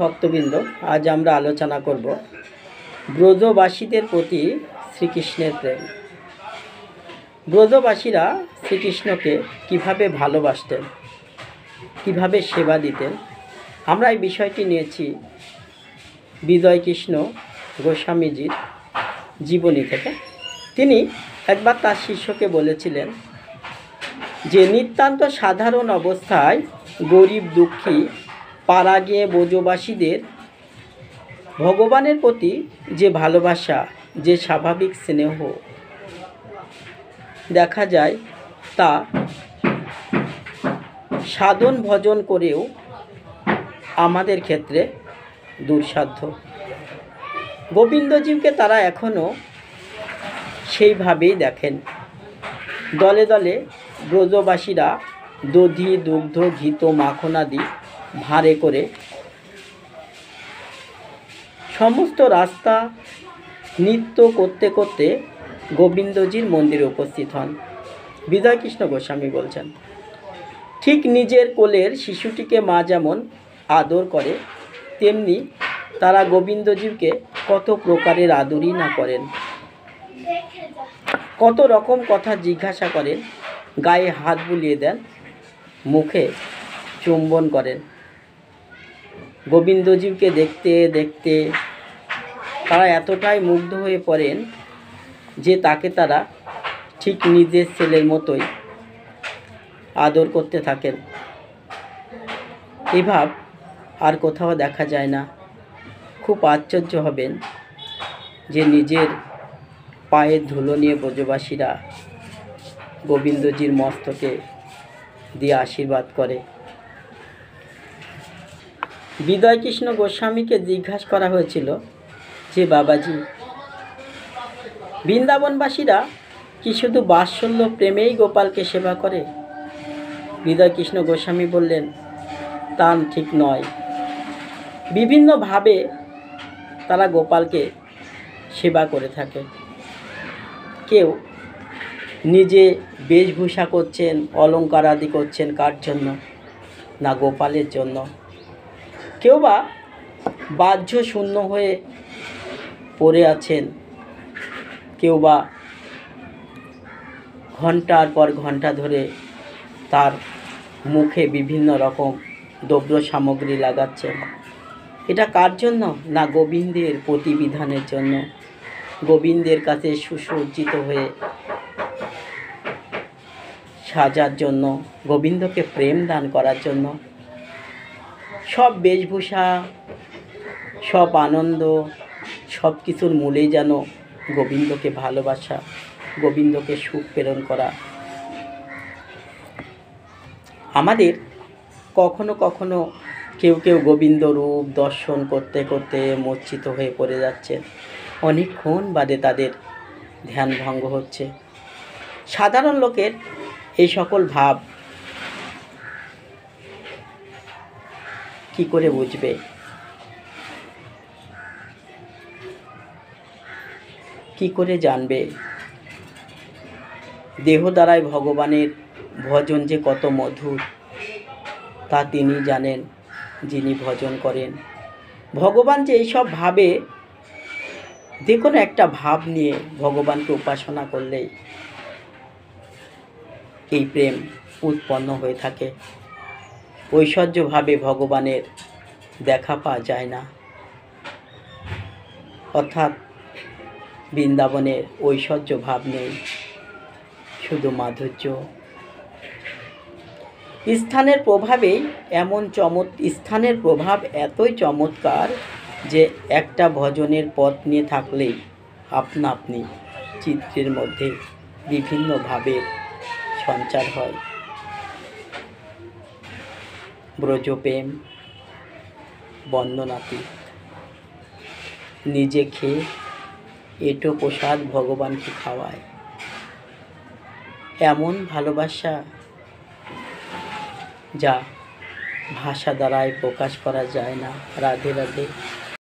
ভক্তবৃন্দ, আজ আমরা আলোচনা করব ব্রজবাসীদের প্রতি শ্রীকৃষ্ণের প্রেম। ব্রজবাসীরা শ্রীকৃষ্ণকে কিভাবে ভালোবাসতেন, কিভাবে সেবা দিতেন, আমরা এই বিষয়টি নিয়েছি বিজয়কৃষ্ণ গোস্বামীজির জীবনী থেকে। তিনি একবার তার শিষ্যকে বলেছিলেন যে নিতান্ত সাধারণ অবস্থায় গরিব দুঃখী পাড়া গিয়ে ব্রজবাসীদের ভগবানের প্রতি যে ভালোবাসা, যে স্বাভাবিক স্নেহ দেখা যায়, তা সাধন ভজন করেও আমাদের ক্ষেত্রে দুঃসাধ্য। গোবিন্দজীবকে তারা এখনও সেইভাবেই দেখেন। দলে দলে ব্রজবাসীরা দধি, দুগ্ধ, ঘিত, মাখন আদি ভাঁড়ে করে সমস্ত রাস্তা নৃত্য করতে করতে গোবিন্দজির মন্দিরে উপস্থিত হন। বিজয়কৃষ্ণ গোস্বামী বলছেন, ঠিক নিজের কোলের শিশুটিকে মা যেমন আদর করে, তেমনি তারা গোবিন্দজীবকে কত প্রকারের আদরই না করেন, কত রকম কথা জিজ্ঞাসা করেন, গায়ে হাত বুলিয়ে দেন, মুখে চুম্বন করেন। গোবিন্দজীবকে দেখতে দেখতে তারা এতটাই মুগ্ধ হয়ে পড়েন যে তাকে তারা ঠিক নিজের ছেলের মতোই আদর করতে থাকেন। এই ভাব আর কোথাও দেখা যায় না। খুব আশ্চর্য হবেন যে নিজের পায়ের ধুলো নিয়ে ব্রজবাসীরা গোবিন্দজির মস্তকে দিয়ে আশীর্বাদ করে। বিজয়কৃষ্ণ গোস্বামীকে জিজ্ঞাসা করা হয়েছিল যে বাবাজি, বৃন্দাবনবাসীরা কি শুধু বাৎসল্য প্রেমেই গোপালকে সেবা করে? বিজয়কৃষ্ণ গোস্বামী বললেন, তা ঠিক নয়। বিভিন্নভাবে তারা গোপালকে সেবা করে থাকে। কেউ নিজে বেশভূষা করছেন, অলঙ্কার আদি করছেন, কার জন্য? না, গোপালের জন্য। কেউ বা বাহ্য শূন্য হয়ে পড়ে আছেন, কেউ বা ঘন্টার পর ঘন্টা ধরে তার মুখে বিভিন্ন রকম দ্রব্য সামগ্রী লাগাচ্ছেন। এটা কার জন্য? না, গোবিন্দের প্রতিবিধানের জন্য, গোবিন্দের কাছে সুসজ্জিত হয়ে সাজার জন্য, গোবিন্দকে প্রেম দান করার জন্য। সব বেশভূষা, সব আনন্দ, সব কিছুর মূলেই যেন গোবিন্দকে ভালোবাসা, গোবিন্দকে সুখ প্রেরণ করা। আমাদের কখনো কখনো কেউ কেউ গোবিন্দ রূপ দর্শন করতে করতে মূর্ছিত হয়ে পড়ে যাচ্ছে, অনেকক্ষণ বাদে তাদের ধ্যান ভঙ্গ হচ্ছে। সাধারণ লোকের এই সকল ভাব কি করে বুঝবে? কি করে জানবে? দেহ দ্বারাই ভগবানের ভজন যে কত মধুর, তা তিনি জানেন যিনি ভজন করেন। ভগবান যে এইসব ভাবে, যে কোনো একটা ভাব নিয়ে ভগবানকে উপাসনা করলেই এই প্রেম উৎপন্ন হয়ে থাকে। ঐশ্বর্যভাবে ভগবানের দেখা পাওয়া যায় না। অর্থাৎ বৃন্দাবনের ঐশ্বর্য ভাব নেই, শুধু মাধুর্য। স্থানের প্রভাবেই এমন স্থানের প্রভাব এতই চমৎকার যে একটা ভজনের পথ নিয়ে থাকলেই আপনা আপনি চিত্রের মধ্যে বিভিন্ন ভাবের সঞ্চার হয়। ব্রজপ্রেম বন্দনাতীত। নিজে খেয়ে এটো প্রসাদ ভগবানকে খাওয়ায়, এমন ভালোবাসা যা ভাষা দ্বারাই প্রকাশ করা যায় না। রাধে রাধে।